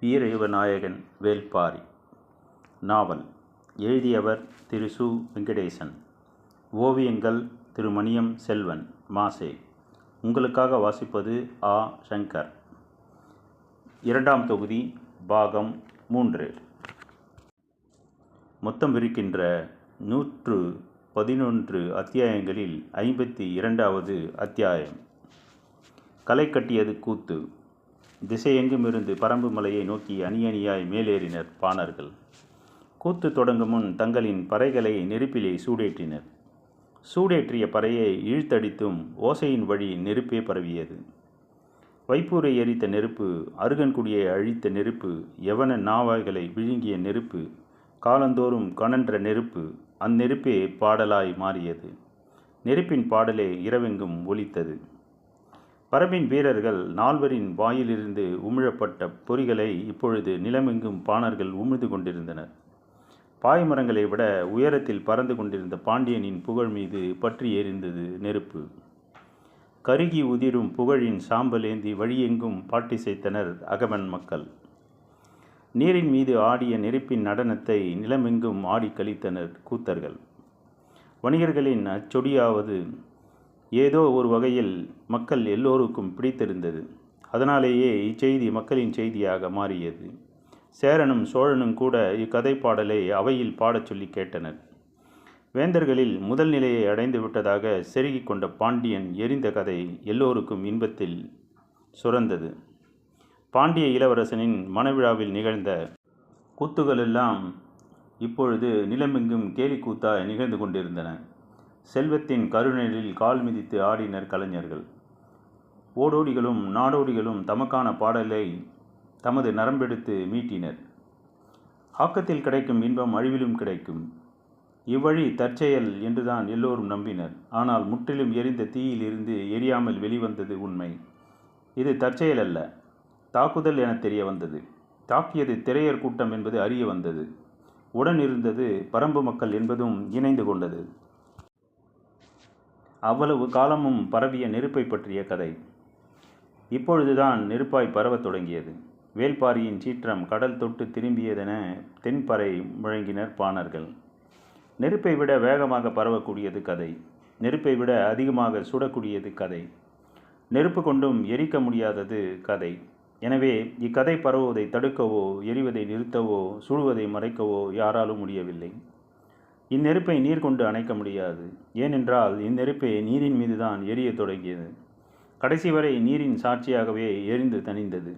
வீரயுகநாயகன் வேள்பாரி. நாவல். எழுதியவர் திரு சு. வெங்கடேசன். ஓவியங்கள் திரு மணியம் செல்வன் மாசே. உங்களுக்காக வாசிப்பது ஆ. சங்கர். இரண்டாம் தொகுதி, பாகம் 3. மொத்தம் இருக்கின்ற 111 அத்தியாயங்களில் 52வது அத்தியாயம். களை கட்டியது கூத்து. திசையெங்குமிருந்து பரம்பு மலையை நோக்கி அணியணியாய் மேலேறினர் பாணர்கள். கூத்து தொடங்கும் முன் தங்களின் பறைகளை நெருப்பிலே சூடேற்றினர். சூடேற்றிய பறையை இழுத்தடித்தும் ஓசையின் வழி நெருப்பே பரவியது. வைப்பூரை எரித்த நெருப்பு, அருகன்குடியை அழித்த நெருப்பு, யவன நாவாய்களை விழுங்கிய நெருப்பு, காலந்தோறும் கனன்ற நெருப்பு, அந்நெருப்பே பாடலாய் மாறியது. நெருப்பின் பாடலே இரவெங்கும் ஒலித்தது. பரம்பின் வீரர்கள் 4 வாயிலிருந்து உமிழப்பட்ட பொறிகளை இப்பொழுது நிலமெங்கும் பாணர்கள் உமிழ்ந்து கொண்டிருந்தனர். பாய்மரங்களை விட உயரத்தில் பறந்து கொண்டிருந்த பாண்டியனின் புகழ் மீது பற்றி எரிந்தது நெருப்பு. கருகி உதிரும் புகழின் சாம்பலேந்தி வழியெங்கும் பாட்டிசைத்தனர் அகவன் மக்கள். நீரின் மீது ஆடிய நெருப்பின் நடனத்தை நிலமெங்கும் ஆடி கழித்தனர் கூத்தர்கள். வணிகர்களின் அச்சொடியாவது ஏதோ ஒரு வகையில் மக்கள் எல்லோருக்கும் பிடித்திருந்தது. அதனாலேயே இச்செய்தி மக்களின் செய்தியாக மாறியது. சேரனும் சோழனும் கூட இக்கதை பாடலை அவையில் பாடச் சொல்லி கேட்டனர். வேந்தர்களில் முதல் நிலையை அடைந்து விட்டதாக செருகிக் கொண்ட பாண்டியன் எரிந்த கதை எல்லோருக்கும் இன்பத்தில் சுரந்தது. பாண்டிய இளவரசனின் மணவிழாவில் நிகழ்ந்த கூத்துகளெல்லாம் இப்பொழுது நிலமெங்கும் கேலி கூத்தாய் நிகழ்ந்து கொண்டிருந்தன. செல்வத்தின் கருணலில் கால் மிதித்து ஆடினர் கலைஞர்கள். ஓடோடிகளும் நாடோடிகளும் தமக்கான பாடலை தமது நரம்பெடுத்து மீட்டினர். ஆக்கத்தில் கிடைக்கும் இன்பம் அழிவிலும் கிடைக்கும். இவ்வழி தற்செயல் என்றுதான் எல்லோரும் நம்பினர். ஆனால் முற்றிலும் எரிந்த தீயிலிருந்து எரியாமல் வெளிவந்தது உண்மை. இது தற்செயல் அல்ல, தாக்குதல் என தெரிய வந்தது. தாக்கியது திரையர் கூட்டம் என்பது அறிய வந்தது. உடன் இருந்தது பரம்பு மக்கள் என்பதும் இணைந்து கொண்டது. அவ்வளவு காலமும் பரவிய நெருப்பை பற்றிய கதை இப்பொழுதுதான் நெருப்பாய் பரவத் தொடங்கியது. வேள்பாரியின் சீற்றம் கடல் தொட்டு திரும்பியதென தென்பறை முழங்கினர் பாணர்கள். நெருப்பை விட வேகமாக பரவக்கூடியது கதை. நெருப்பை விட அதிகமாக சுடக்கூடியது கதை. நெருப்பு கொண்டும் எரிக்க முடியாதது கதை. எனவே இக்கதை பரவுவதை தடுக்கவோ, எரிவதை நிறுத்தவோ, சுடுவதை மறைக்கவோ யாராலும் முடியவில்லை. இந்நெருப்பை நீர் கொண்டு அணைக்க முடியாது. ஏனென்றால் இந்நெருப்பே நீரின் மீதுதான் எரிய தொடங்கியது. கடைசி வரை நீரின் சாட்சியாகவே எரிந்து தணிந்தது.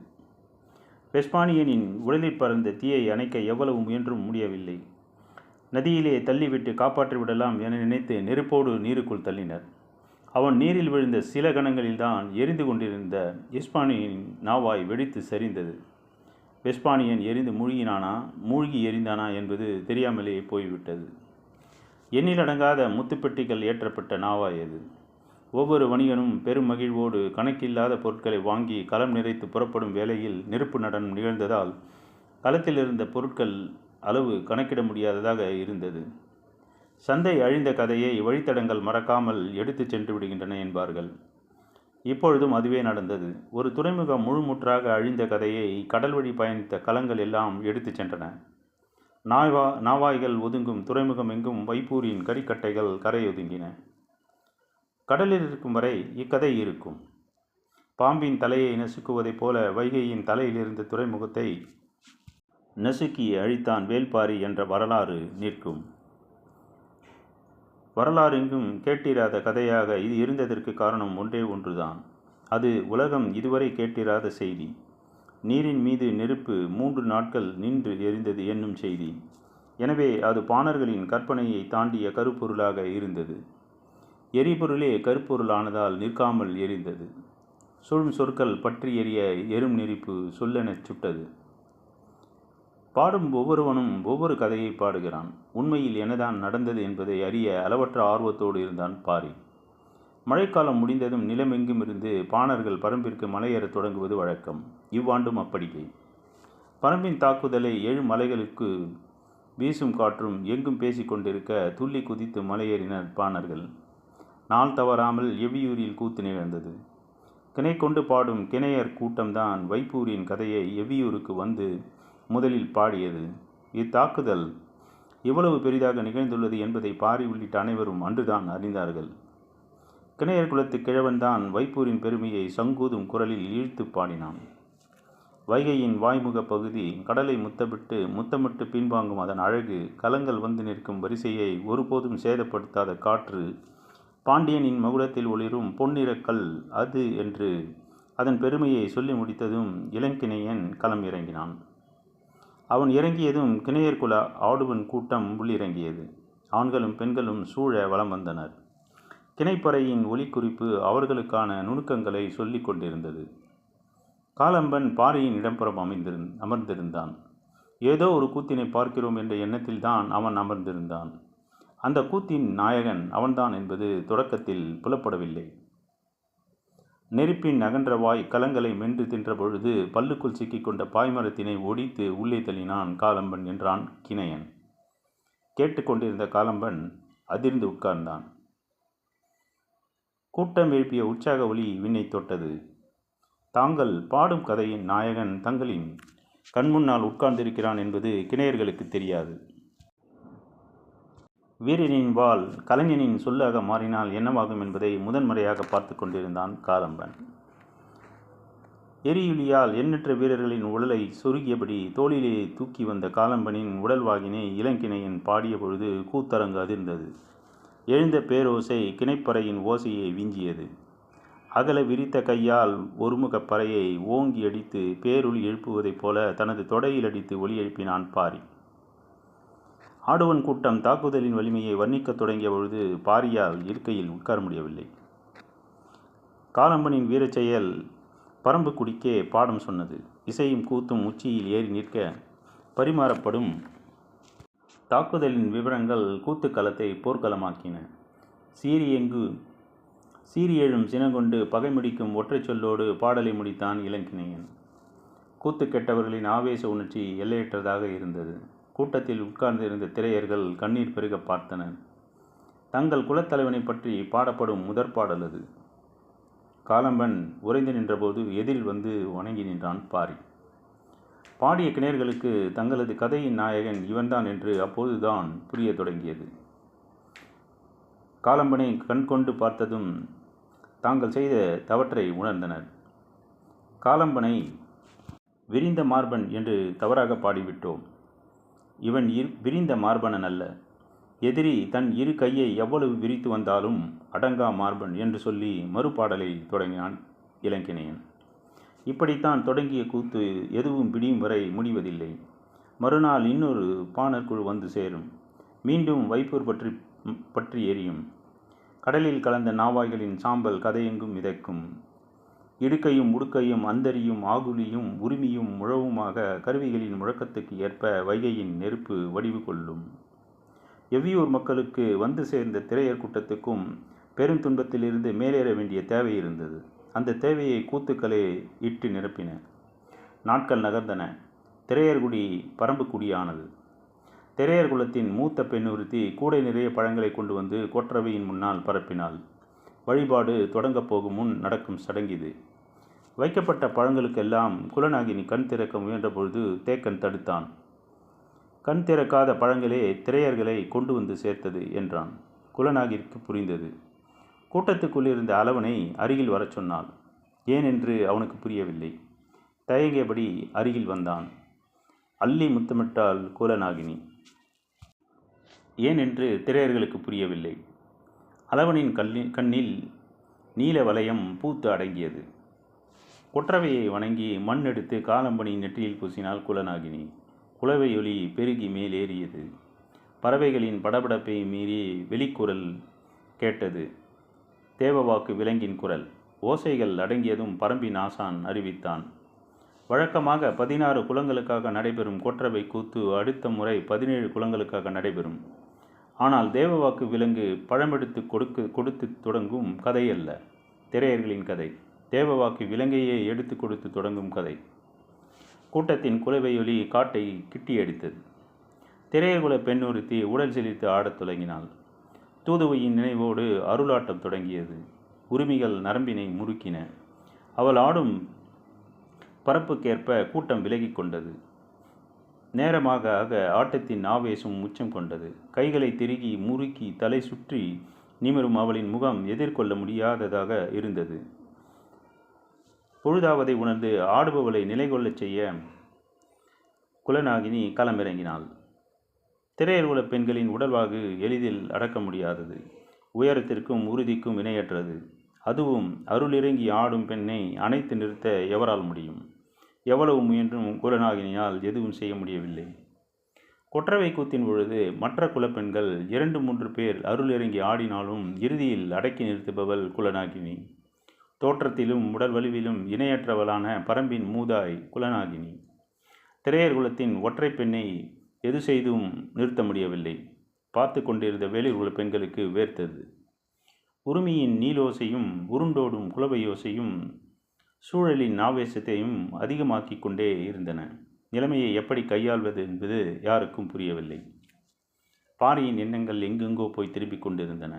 வெஸ்பானியனின் உடலில் பறந்த தீயை அணைக்க எவ்வளவு முயன்றும் முடியவில்லை. நதியிலே தள்ளிவிட்டு காப்பாற்றிவிடலாம் என நினைத்து நெருப்போடு நீருக்குள் தள்ளினர். அவன் நீரில் விழுந்த சில கணங்களில்தான் எரிந்து கொண்டிருந்த வெஸ்பானியனின் நாவாய் வெடித்து சரிந்தது. வெஸ்பானியன் எரிந்து மூழ்கினானா, மூழ்கி எரிந்தானா என்பது தெரியாமலே போய்விட்டது. எண்ணிலடங்காத முத்துப்பெட்டிகள் ஏற்றப்பட்ட நாவாய் அது. ஒவ்வொரு வணிகனும் பெரும் மகிழ்வோடு கணக்கில்லாத பொருட்களை வாங்கி களம் நிறைத்து புறப்படும் வேளையில் நெருப்பு நடனம் நிகழ்ந்ததால் களத்தில் இருந்த பொருட்கள் அளவு கணக்கிட முடியாததாக இருந்தது. சந்தை அழிந்த கதையை வழித்தடங்கள் மறக்காமல் எடுத்து சென்று விடுகின்றன என்பார்கள். இப்பொழுதும் அதுவே நடந்தது. ஒரு துறைமுகம் முழுமுற்றாக அழிந்த கதையை கடல் வழி பயணித்த களங்கள் எல்லாம் எடுத்து சென்றன. நாவாய்கள் ஒதுங்கும் துறைமுகம் எங்கும் வைப்பூரின் கரிக்கட்டைகள் கரையொதுங்கின. கடலில் இருக்கும் வரை இக்கதை இருக்கும். பாம்பின் தலையை நசுக்குவதைப் போல வைகையின் தலையிலிருந்த துறைமுகத்தை நசுக்கி அழித்தான் வேள்பாரி என்ற வரலாறு நிற்கும். வரலாறெங்கும் கேட்டிராத கதையாக இது இருந்ததற்கு காரணம் ஒன்றே ஒன்றுதான். அது உலகம் இதுவரை கேட்டிராத செய்தி. நீரின் மீது நெருப்பு 3 நாட்கள் நின்று எரிந்தது என்னும் செய்தி. எனவே அது பாணர்களின் கற்பனையை தாண்டிய கருப்பொருளாக இருந்தது. எரிபொருளே கருப்பொருளானதால் நிற்காமல் எரிந்தது. சுழும் சொற்கள் பற்றி எரிய எரும் நெருப்பு சொல்லெனச் சுட்டது. பாடும் ஒவ்வொருவனும் ஒவ்வொரு கதையை பாடுகிறான். உண்மையில் என்னதான் நடந்தது என்பதை அறிய அளவற்ற ஆர்வத்தோடு இருந்தான் பாரி. மழைக்காலம் முடிந்ததும் நிலமெங்குமிருந்து பாணர்கள் பரம்பிற்கு மலையேறத் தொடங்குவது வழக்கம். இவ்வாண்டும் அப்படியே. பரம்பின் தாக்குதலை 7 மலைகளுக்கு வீசும் காற்றும் எங்கும் பேசிக்கொண்டிருக்க துள்ளி குதித்து மலையேறினர் பாணர்கள். நாள் தவறாமல் எவ்வியூரில் கூத்து நிகழ்ந்தது. கிணை கொண்டு பாடும் கிணையர் கூட்டம்தான் வைப்பூரின் கதையை எவ்வியூருக்கு வந்து முதலில் பாடியது. இத்தாக்குதல் எவ்வளவு பெரிதாக நிகழ்ந்துள்ளது என்பதை பாரி உள்ளிட்ட அனைவரும் அன்றுதான் அறிந்தார்கள். கிணையர் குலத்து கிழவன்தான் வைப்பூரின் பெருமையை சங்கூதும் குரலில் இழுத்து பாடினான். வைகையின் வாய்முக பகுதி கடலை முத்தமிட்டு பின்வாங்கும் அதன் அழகு, கலங்கள் வந்து நிற்கும் வரிசையை ஒருபோதும் சேதப்படுத்தாத காற்று, பாண்டியனின் மகுடத்தில் ஒளிரும் பொன்னிறக்கல் அது என்று அதன் பெருமையை சொல்லி முடித்ததும் இளங்கிணையன் களம் இறங்கினான். அவன் இறங்கியதும் கிணையர் குல ஆடுவன் கூட்டம் உள்ளிறங்கியது. ஆண்களும் பெண்களும் சூழ வலம் வந்தனர். கிணைப்பறையின் ஒலிக்குறிப்பு அவர்களுக்கான நுணுக்கங்களை சொல்லிக் கொண்டிருந்தது. காலம்பன் பாரியின் இடப்புறம் அமர்ந்திருந்தான். ஏதோ ஒரு கூத்தினை பார்க்கிறோம் என்ற எண்ணத்தில்தான் அவன் அமர்ந்திருந்தான். அந்த கூத்தின் நாயகன் அவன்தான் என்பது தொடக்கத்தில் புலப்படவில்லை. நெருப்பின் அகன்ற வாய் கலங்களை மென்று தின்ற பொழுது பல்லுக்குள் சிக்கிக்கொண்ட பாய்மரத்தினை ஒடித்து உள்ளே தள்ளினான் காலம்பன் என்றான் கிணையன். கேட்டுக்கொண்டிருந்த காலம்பன் அதிர்ந்து உட்கார்ந்தான். கூட்டம் எழுப்பிய உற்சாக ஒலி விண்ணை தொட்டது. தாங்கள் பாடும் கதையின் நாயகன் தங்களின் கண்முன்னால் உட்கார்ந்திருக்கிறான் என்பது கிணையர்களுக்கு தெரியாது. வீரனின் வாள் கலைஞனின் சொல்லாக மாறினால் என்னவாகும் என்பதை முதன்முறையாக பார்த்து கொண்டிருந்தான் காலம்பன். எரியுளியால் எண்ணற்ற வீரர்களின் உடலை சொருகியபடி தோளிலே தூக்கி வந்த காலம்பனின் உடல்வாகினை இளங்கிணையன் பாடிய பொழுது கூத்தரங்கு அதிர்ந்தது. எழுந்த பேரோசை கிணைப்பறையின் ஓசையை விஞ்சியது. அகல விரித்த கையால் ஒருமுகப் பறையை ஓங்கி அடித்து பேரொலி எழுப்புவதைப் போல தனது தொடையில் அடித்து ஒலி எழுப்பினான் பாரி. ஆடுவன் கூட்டம் தாக்குதலின் வலிமையை வர்ணிக்கத் தொடங்கிய பொழுது பாரியால் இருக்கையில் உட்கார முடியவில்லை. காலம்பனின் வீரச்செயல் பரம்பு குடிக்கே பாடம் சொன்னது. இசையும் கூத்தும் உச்சியில் ஏறி நிற்க பரிமாறப்படும் தாக்குதலின் விவரங்கள் கூத்துக்களத்தை போர்க்களமாக்கின. சீறி எழும் சினங்கொண்டு பகை முடிக்கும் ஒற்றை சொல்லோடு பாடலை முடித்தான் இளங்கிணையன். கூத்து கெட்டவர்களின் ஆவேச உணர்ச்சி எல்லையற்றதாக இருந்தது. கூட்டத்தில் உட்கார்ந்திருந்த திரையர்கள் கண்ணீர் பெருக பார்த்தனர். தங்கள் குலத்தலைவனை பற்றி பாடப்படும் முதற் பாடல் அது. காலம்பன் உறைந்து நின்றபோது எதிரில் வந்து வணங்கி நின்றான் பாரி. பாடிய கிணையர்களுக்கு தங்களது கதையின் நாயகன் இவன்தான் என்று அப்போதுதான் புரிய தொடங்கியது. காலம்பனை கண்கொண்டு பார்த்ததும் தாங்கள் செய்த தவற்றை உணர்ந்தனர். காலம்பனை விரிந்த மார்பன் என்று தவறாக பாடிவிட்டோம். இவன் விரிந்த மார்பனன் அல்ல. எதிரி தன் இரு கையை எவ்வளவு விரித்து வந்தாலும் அடங்கா மார்பன் என்று சொல்லி மறுபாடலை தொடங்கினான் இளங்கிணையன். இப்படித்தான் தொடங்கிய கூத்து எதுவும் பிடியும் வரை முடிவதில்லை. மறுநாள் இன்னொரு பாணர் குழு வந்து சேரும். மீண்டும் வைப்பூர் பற்றி எரியும். கடலில் கலந்த நாவாய்களின் சாம்பல் கதையெங்கும் மிதக்கும். இடுக்கையும் உடுக்கையும் அந்தரியும் ஆகுலியும் உரிமையும் முழவுமாக கருவிகளின் முழக்கத்துக்கு ஏற்ப வைகையின் நெருப்பு வடிவு கொள்ளும். எவ்வியூர் மக்களுக்கு வந்து சேர்ந்த திரையர் கூட்டத்துக்கும் பெருந்துன்பத்திலிருந்து மேலேற வேண்டிய தேவை இருந்தது. அந்த தேவையை கூத்துக்களே இட்டு நிரப்பின. நாட்கள் நகர்ந்தன. திரையர்குடி பரம்பு குடியானது. திரையர் குலத்தின் மூத்த பெண் ஒருத்தி கூடை நிறைய பழங்களை கொண்டு வந்து கொற்றவையின் முன்னால் பரப்பினாள். வழிபாடு தொடங்கப் போகும் முன் நடக்கும் சடங்கிது. வைக்கப்பட்ட பழங்களுக்கெல்லாம் குலநாகினி கண் திறக்க முயன்ற பொழுது தேக்கன் தடுத்தான். கண் திறக்காத பழங்களே திரையர்களை கொண்டு வந்து சேர்த்தது என்றான். குலநாகிற்கு புரிந்தது. கூட்டத்துக்குள் இருந்த அளவனை அருகில் வரச் சொன்னாள். ஏனென்று அவனுக்கு புரியவில்லை. தயங்கியபடி அருகில் வந்தான். அள்ளி முத்தமிட்டாள் குலநாகினி. ஏனென்று திரையர்களுக்கு புரியவில்லை. அளவனின் கண்ணில் நீல வளையம் பூத்து அடங்கியது. கொற்றவையை வணங்கி மண் எடுத்து காலம்பனின் நெற்றியில் பூசினாள் குலநாகினி. குலவையொலி பெருகி மேலேறியது. பறவைகளின் படபடப்பை மீறி வெளிக்குரல் கேட்டது. தேவவாக்கு விலங்கின் குரல். ஓசைகள் அடங்கியதும் பரம்பின் ஆசான் அறிவித்தான். வழக்கமாக 16 குலங்களுக்காக நடைபெறும் கொற்றவை கூத்து அடுத்த முறை 17 குலங்களுக்காக நடைபெறும். ஆனால் தேவவாக்கு விலங்கு பழமெடுத்து கொடுத்து தொடங்கும் கதை அல்ல. திரையர்களின் கதை. தேவவாக்கு விலங்கையே எடுத்து கொடுத்து தொடங்கும் கதை. கூட்டத்தின் குலவையொலி காட்டை கிட்டியடித்தது. திரையர்குல பெண் ஒருத்தி உடல் செழித்து ஆடத் தொடங்கினாள். தூதுவையின் நினைவோடு அருளாட்டம் தொடங்கியது. உரிமைகள் நரம்பினை முறுக்கின. அவள் ஆடும் பரப்புக்கேற்ப கூட்டம் விலகி கொண்டது. நேரமாக ஆக ஆட்டத்தின் ஆவேசம் உச்சம் கொண்டது. கைகளை திருகி முறுக்கி தலை சுற்றி நிமிரும் அவளின் முகம் எதிர்கொள்ள முடியாததாக இருந்தது. பொழுதாவதை உணர்ந்து ஆடுபவளை நிலை கொள்ளச் செய்ய குலநாகினி களமிறங்கினாள். திரையர் குல பெண்களின் உடல்வாகு எளிதில் அடக்க முடியாதது. உயரத்திற்கும் உறுதிக்கும் இணையற்றது. அதுவும் அருளிறங்கி ஆடும் பெண்ணை அணைத்து நிறுத்த எவரால் முடியும்? எவ்வளவு முயன்றும் குலநாகினியால் எதுவும் செய்ய முடியவில்லை. கொற்றவை கூத்தின் பொழுது மற்ற குலப்பெண்கள் 2-3 பேர் அருளிறங்கி ஆடினாலும் இறுதியில் அடக்கி நிறுத்துபவள் குலநாகினி. தோற்றத்திலும் உடல் வலிவிலும் இணையற்றவளான பரம்பின் மூதாய் குலநாகினி. திரையர் குலத்தின் ஒற்றை பெண்ணை எது செய்தும் நிறுத்த முடியவில்லை. பார்த்து கொண்டிருந்த வேளிர் குல பெண்களுக்கு வேர்த்தது. உருமியின் நீலோசையும் உருண்டோடும் குலவையோசையும் சூழலின் ஆவேசத்தையும் அதிகமாக்கி கொண்டே இருந்தன. நிலைமையை எப்படி கையாள்வது என்பது யாருக்கும் புரியவில்லை. பாரியின் எண்ணங்கள் எங்கெங்கோ போய் திரும்பிக் கொண்டிருந்தன.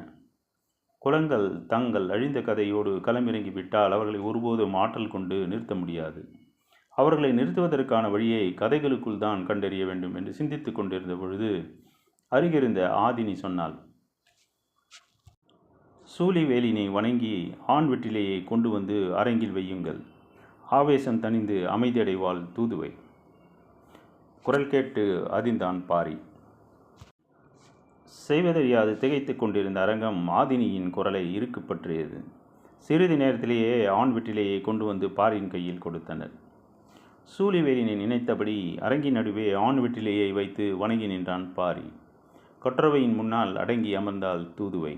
குலங்கள் தங்கள் அழிந்த கதையோடு களமிறங்கிவிட்டால் அவர்களை ஒருபோதும் ஆற்றல் கொண்டு நிறுத்த முடியாது. அவர்களை நிறுத்துவதற்கான வழியை கதைகளுக்குள் தான் கண்டறிய வேண்டும் என்று சிந்தித்து கொண்டிருந்த பொழுது அருகிருந்த ஆதினி சொன்னாள், சூலிவேலினை வணங்கி ஆண் வெற்றிலையை கொண்டு வந்து அரங்கில் வையுங்கள். ஆவேசம் தணிந்து அமைதியடைவாள் தூதுவை. குரல் கேட்டு அதிர்ந்தான் பாரி. செய்வதறியாது திகைத்து கொண்டிருந்த அரங்கம் ஆதினியின் குரலை இறுக்கு பற்றியது. சிறிது நேரத்திலேயே ஆண் வெற்றிலையை கொண்டு வந்து பாரியின் கையில் கொடுத்தனர். சூலிவேலினை நினைத்தபடி அரங்கின் நடுவே ஆண் வெற்றிலையை வைத்து வணங்கி நின்றான் பாரி. கொற்றவையின் முன்னால் அடங்கி அமர்ந்தாள் தூதுவை.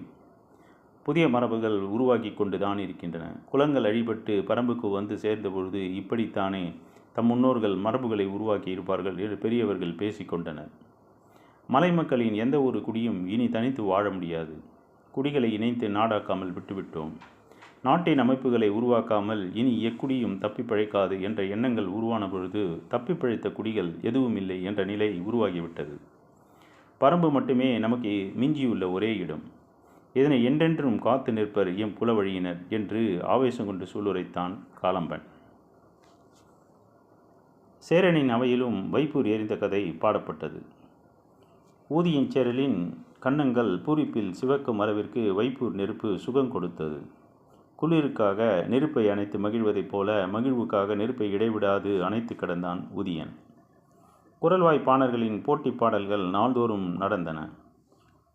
புதிய மரபுகள் உருவாக்கி கொண்டுதான் இருக்கின்றன. குலங்கள் அழிபட்டு பரம்புக்கு வந்து சேர்ந்த பொழுது இப்படித்தானே தம் முன்னோர்கள் மரபுகளை உருவாக்கி இருப்பார்கள் என்று பெரியவர்கள் பேசிக்கொண்டனர். மலை மக்களின் எந்த ஒரு குடியும் இனி தனித்து வாழ முடியாது. குடிகளை இணைத்து நாடாக்காமல் விட்டுவிட்டோம். நாட்டின் அமைப்புகளை உருவாக்காமல் இனி எக்குடியும் தப்பி பிழைக்காது என்ற எண்ணங்கள் உருவான பொழுது தப்பி பிழைத்த குடிகள் எதுவும் இல்லை என்ற நிலை உருவாகிவிட்டது. பரம்பு மட்டுமே நமக்கு மிஞ்சியுள்ள ஒரே இடம். இதனை என்றென்றும் காத்து நிற்பர் எம் குலவழியினர் என்று ஆவேசம் கொண்டு சூளுரைத்தான் காலம்பன். சேரனின் அவையிலும் வைப்பூர் எறிந்த கதை பாடப்பட்டது. ஊதியின் சேரலின் கன்னங்கள் பூரிப்பில் சிவக்கும் அளவிற்கு வைப்பூர் நெருப்பு சுகம் கொடுத்தது. குளிருக்காக நெருப்பை அணைத்து மகிழ்வதைப் போல மகிழ்வுக்காக நெருப்பை இடைவிடாது அணைத்து கிடந்தான் உதியன். குரல்வாய் பாணர்களின் போட்டி பாடல்கள் நாள்தோறும் நடந்தன.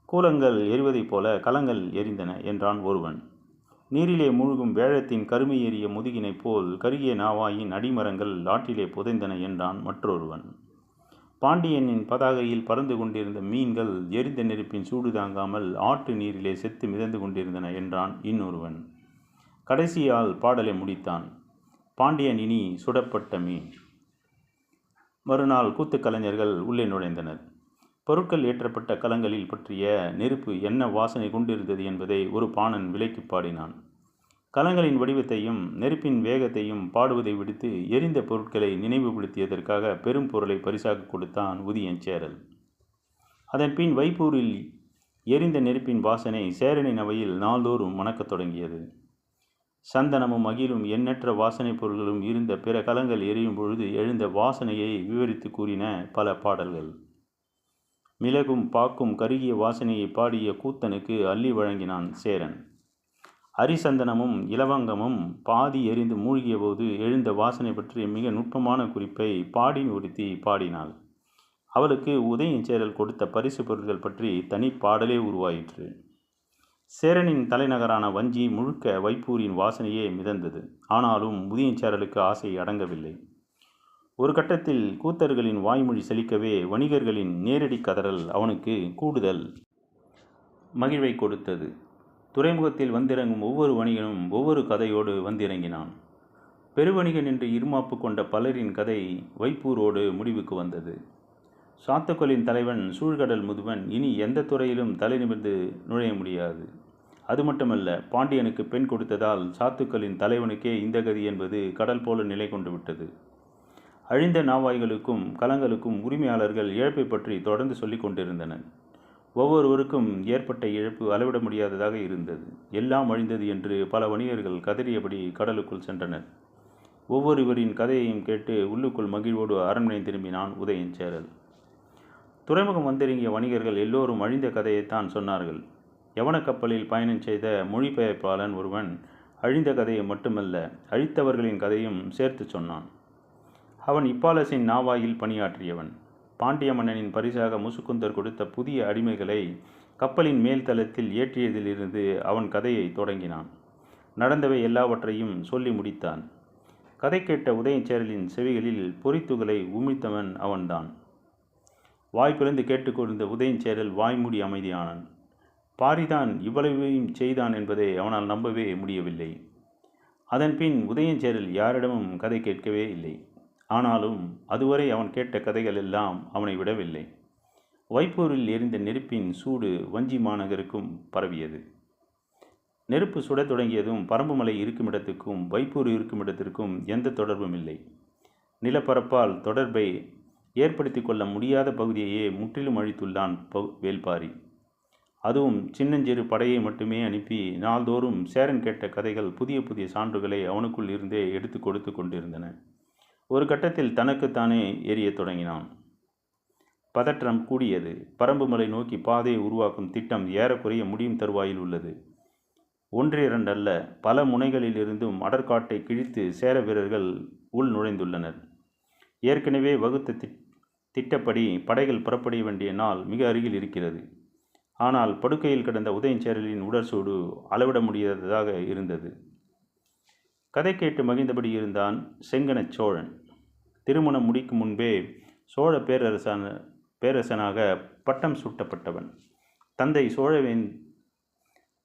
கூலங்கள் எரிவதைப் போல கலங்கள் எரிந்தன என்றான் ஒருவன். நீரிலே மூழ்கும் வேழத்தின் கருமை ஏறிய முதுகினைப் போல் கருகிய நாவாயின் அடிமரங்கள் ஆற்றிலே புதைந்தன என்றான் மற்றொருவன். பாண்டியனின் பதாகையில் பறந்து கொண்டிருந்த மீன்கள் எரிந்த நெருப்பின் சூடு தாங்காமல் ஆற்று நீரிலே செத்து மிதந்து கொண்டிருந்தன என்றான் இன்னொருவன். கடைசியால் பாடலை முடித்தான். பாண்டியன் இனி சுடப்பட்ட மீன். மறுநாள் கூத்து கலைஞர்கள் உள்ளே நுழைந்தனர். பொருட்கள் ஏற்றப்பட்ட கலங்களில் பற்றிய நெருப்பு என்ன வாசனை கொண்டிருந்தது என்பதை ஒரு பாணன் விலைக்கு பாடினான். கலங்களின் வடிவத்தையும் நெருப்பின் வேகத்தையும் பாடுவதை விடுத்து எரிந்த பொருட்களை நினைவுபடுத்தியதற்காக பெரும் பொருளை பரிசாக கொடுத்தான் உதியன் சேரல். அதன் பின் வைப்பூரில் எரிந்த நெருப்பின் வாசனை சேரனின் அவையில் நாள்தோறும் மணக்கத் தொடங்கியது. சந்தனமும் அகிலும் எண்ணற்ற வாசனை பொருள்களும் இருந்த பிற கலங்கள் எரியும் பொழுது எழுந்த வாசனையை விவரித்து கூறின பல பாடல்கள். மிளகும் பாக்கும் கருகிய வாசனையை பாடிய கூத்தனுக்கு அள்ளி வழங்கினான் சேரன். அரிசந்தனமும் இலவங்கமும் பாதி எரிந்து மூழ்கிய போது எழுந்த வாசனை பற்றிய மிக நுட்பமான குறிப்பை பாடின் ஒருத்தி பாடினாள். அவளுக்கு உதயன் சேரல் கொடுத்த பரிசு பொருட்கள் பற்றி தனி பாடலே உருவாயிற்று. சேரனின் தலைநகரான வஞ்சி முழுக்க வைப்பூரின் வாசனையே மிதந்தது. ஆனாலும் உதயன் சேரலுக்கு ஆசை அடங்கவில்லை. ஒரு கட்டத்தில் கூத்தர்களின் வாய்மொழி செழிக்கவே வணிகர்களின் நேரடி கதறல் அவனுக்கு கூடுதல் மகிழ்வை கொடுத்தது. துறைமுகத்தில் வந்திறங்கும் ஒவ்வொரு வணிகனும் ஒவ்வொரு கதையோடு வந்திறங்கினான். பெருவணிகன் என்று இருமாப்பு கொண்ட பலரின் கதை வைப்பூரோடு முடிவுக்கு வந்தது. சாத்துக்களின் தலைவன் சூழ்கடல் முதுவன் இனி எந்த துறையிலும் தலை நிமிர்ந்து நுழைய முடியாது. அது மட்டுமல்ல, பாண்டியனுக்கு பெண் கொடுத்ததால் சாத்துக்களின் தலைவனுக்கே இந்த கதி என்பது கடல் போல நிலை கொண்டு விட்டது. அழிந்த நாவாய்களுக்கும் கலங்களுக்கும் உரிமையாளர்கள் இழப்பை பற்றி தொடர்ந்து சொல்லிக் கொண்டிருந்தனர். ஒவ்வொருவருக்கும் ஏற்பட்ட இழப்பு அளவிட முடியாததாக இருந்தது. எல்லாம் அழிந்தது என்று பல வணிகர்கள் கதறியபடி கடலுக்குள் சென்றனர். ஒவ்வொருவரின் கதையையும் கேட்டு உள்ளுக்குள் மகிழ்வோடு அரண்மனை திரும்பினான் உதயஞ்சேரல். துறைமுகம் வந்திறங்கிய வணிகர்கள் எல்லோரும் அழிந்த கதையைத்தான் சொன்னார்கள். யவன கப்பலில் பயணம் செய்த மொழிபெயர்ப்பாளன் ஒருவன் அழிந்த கதையை மட்டுமல்ல, அழித்தவர்களின் கதையும் சேர்த்து சொன்னான். அவன் இப்பாலசின் நாவாயில் பணியாற்றியவன். பாண்டிய மன்னனின் பரிசாக முசுக்குந்தர் கொடுத்த புதிய அடிமைகளை கப்பலின் மேல் தளத்தில் ஏற்றியதிலிருந்து அவன் கதையை தொடங்கினான். நடந்தவை எல்லாவற்றையும் சொல்லி முடித்தான். கதை கேட்ட உதயஞ்சேரலின் செவிகளில் பொறித்துகளை உமிழ்த்தவன் அவன்தான். வாய் பிளந்து கேட்டுக்கொண்டிருந்த உதயஞ்சேரல் வாய்மூடி அமைதியானான். பாரிதான் இவ்வளவையும் செய்தான் என்பதை அவனால் நம்பவே முடியவில்லை. அதன்பின் உதயஞ்சேரல் யாரிடமும் கதை கேட்கவே இல்லை. ஆனாலும் அதுவரை அவன் கேட்ட கதைகள் எல்லாம் அவனை விடவில்லை. வைப்பூரில் எரிந்த நெருப்பின் சூடு வஞ்சி மாநகருக்கும் பரவியது. நெருப்பு சுடத் தொடங்கியதும் பரம்புமலை இருக்குமிடத்துக்கும் வைப்பூர் இருக்குமிடத்திற்கும் எந்த தொடர்பும் இல்லை. நிலப்பரப்பால் தொடர்பை ஏற்படுத்தி கொள்ள முடியாத பகுதியையே முற்றிலும் அழித்துள்ளான் வேல்பாரி. அதுவும் சின்னஞ்சிறு படையை மட்டுமே அனுப்பி நாள்தோறும் சேரன் கேட்ட கதைகள் புதிய புதிய சான்றுகளை அவனுக்குள் இருந்தே எடுத்து கொடுத்து கொண்டிருந்தன. ஒரு கட்டத்தில் தனக்குத்தானே எரியத் தொடங்கினான். பதற்றம் கூடியது. பரம்புமலை நோக்கி பாதையை உருவாக்கும் திட்டம் ஏறக்குறைய முடியும் தருவாயில் உள்ளது. ஒன்றிரண்டல்ல, பல முனைகளிலிருந்தும் அடற்காட்டை கிழித்து சேர வீரர்கள் உள் நுழைந்துள்ளனர். ஏற்கனவே வகுத்த திட்டப்படி படைகள் புறப்பட வேண்டிய நாள் மிக அருகில் இருக்கிறது. ஆனால் படுக்கையில் கிடந்த உதயஞ்சேரலின் உடற்சூடு அளவிட முடியாததாக இருந்தது. கதை கேட்டு மகிழ்ந்தபடி இருந்தான் செங்கன சோழன். திருமணம் முடிக்கும் முன்பே சோழ பேரரசனாக பட்டம் சூட்டப்பட்டவன்.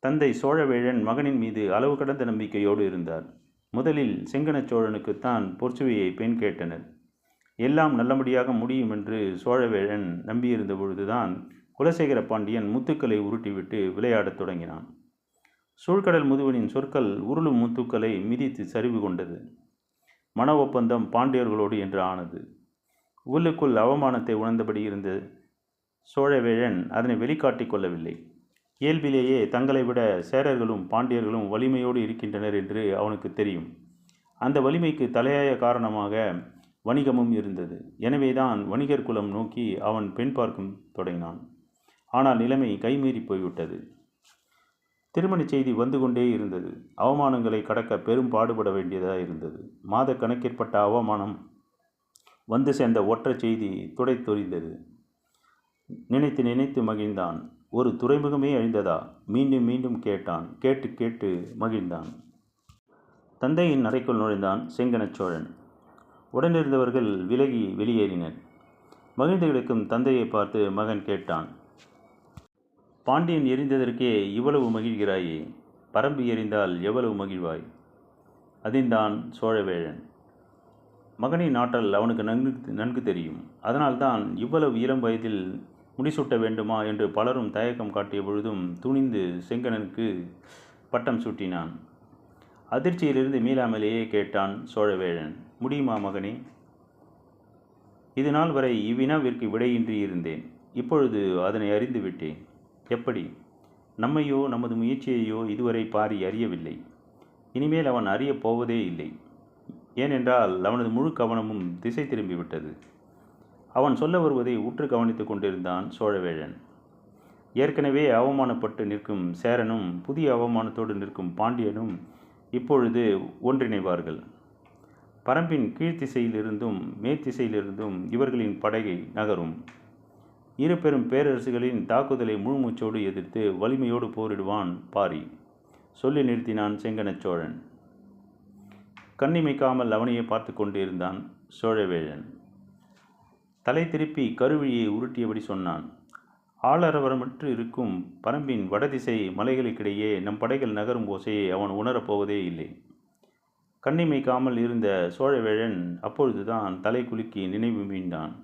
தந்தை சோழவேழன் மகனின் மீது அளவு கடந்த நம்பிக்கையோடு இருந்தார். முதலில் செங்கன சோழனுக்குத்தான் பொற்சுவையை பெண் கேட்டனர். எல்லாம் நல்லபடியாக முடியும் என்று சோழவேழன் நம்பியிருந்த பொழுதுதான் குலசேகர பாண்டியன் முத்துக்களை உருட்டிவிட்டு விளையாடத் தொடங்கினான். சூழ்கடல் முதுவனின் சொற்கள் உருளும் முத்துக்களை மிதித்து சரிவு கொண்டது. மன ஒப்பந்தம் பாண்டியர்களோடு என்று ஆனது. உள்ளுக்குள் அவமானத்தை உணர்ந்தபடி இருந்த சோழவேழன் அதனை வெளிக்காட்டிக் கொள்ளவில்லை. இயல்பிலேயே தங்களை விட சேரர்களும் பாண்டியர்களும் வலிமையோடு இருக்கின்றனர் என்று அவனுக்கு தெரியும். அந்த வலிமைக்கு தலையாய காரணமாக வணிகமும் இருந்தது. எனவேதான் வணிகர் குலம் நோக்கி அவன் பெண் பார்க்கும் தொடங்கினான். ஆனால் நிலைமை கைமீறி போய்விட்டது. திருமண செய்தி வந்து கொண்டே இருந்தது. அவமானங்களை கடக்க பெரும் பாடுபட வேண்டியதாக இருந்தது. மாத கணக்கிற்பட்ட அவமானம் வந்து சேர்ந்த ஒற்றை செய்தி துடைத்தொறிந்தது. நினைத்து நினைத்து மகிழ்ந்தான். ஒரு துறைமுகமே அழிந்ததா? மீண்டும் மீண்டும் கேட்டான். கேட்டு கேட்டு மகிழ்ந்தான். தந்தையின் அறைக்குள் நுழைந்தான் செங்கன சோழன். உடனிருந்தவர்கள் விலகி வெளியேறினர். மகிழ்ந்து கிடக்கும் தந்தையை பார்த்து மகன் கேட்டான், பாண்டியன் எரிந்ததற்கே இவ்வளவு மகிழ்கிறாயே, பரம்பு எரிந்தால் எவ்வளவு மகிழ்வாய்? அதிர்ந்தான் சோழவேழன். மகனின் ஆற்றல் அவனுக்கு நன்கு தெரியும். அதனால்தான் இவ்வளவு இளம் வயதில் முடிசூட்ட வேண்டுமா என்று பலரும் தயக்கம் காட்டிய பொழுதும் துணிந்து செங்கனனுக்கு பட்டம் சூட்டினான். அதிர்ச்சியிலிருந்து மீளாமலேயே கேட்டான் சோழவேழன், முடியுமா மகனே? இது நாள் வரை இவ்வினாவிற்கு விடையின்றி இருந்தேன். இப்பொழுது அதனை அறிந்து விட்டேன். எப்படி? நம்மையோ நமது முயற்சியையோ இதுவரை பாரி அறியவில்லை. இனிமேல் அவன் அறியப் போவதே இல்லை. ஏனென்றால் அவனது முழு கவனமும் திசை திரும்பிவிட்டது. அவன் சொல்ல வருவதை உற்று கவனித்து கொண்டிருந்தான் சோழவேழன். ஏற்கனவே அவமானப்பட்டு நிற்கும் சேரனும் புதிய அவமானத்தோடு நிற்கும் பாண்டியனும் இப்பொழுது ஒன்றிணைவார்கள். பரம்பின் கீழ்த்திசையிலிருந்தும் மேற்திசையிலிருந்தும் இவர்களின் படகை நகரும். இரு பெரும் பேரரசுகளின் தாக்குதலை முழுமூச்சோடு எதிர்த்து வலிமையோடு போரிடுவான் பாரி. சொல்லி நிறுத்தினான் செங்கன சோழன். கண்ணிமைக்காமல் அவனையே பார்த்து கொண்டிருந்தான் சோழவேழன். தலை திருப்பி கருவிழியை உருட்டியபடி சொன்னான், ஆளரவரமற்று இருக்கும் பரம்பின் வடதிசை மலைகளுக்கிடையே நம் படைகள் நகரும் ஓசையை அவன் உணரப்போவதே இல்லை. கண்ணிமைக்காமல் இருந்த சோழவேழன் அப்பொழுதுதான் தலை குலுக்கி நினைவு மீண்டான்.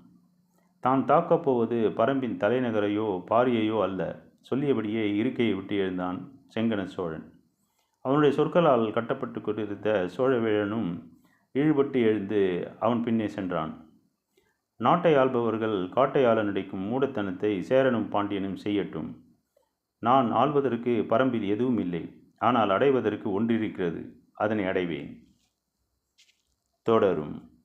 தான் தாக்கப் போவது பரம்பின் தலைநகரையோ பாரியையோ அல்ல. சொல்லியபடியே இருக்கையை விட்டு எழுந்தான் செங்கன சோழன். அவனுடைய சொற்களால் கட்டப்பட்டு கொண்டிருந்த சோழவேழனும் இழுபட்டு எழுந்து அவன் பின்னே சென்றான். நாட்டை ஆள்பவர்கள் காட்டை ஆள நினைக்கும் மூடத்தனத்தை சேரனும் பாண்டியனும் செய்யட்டும். நான் ஆள்வதற்கு பரம்பில் எதுவும் இல்லை. ஆனால் அடைவதற்கு ஒன்றிருக்கிறது. அதனை அடைவேன். தொடரும்.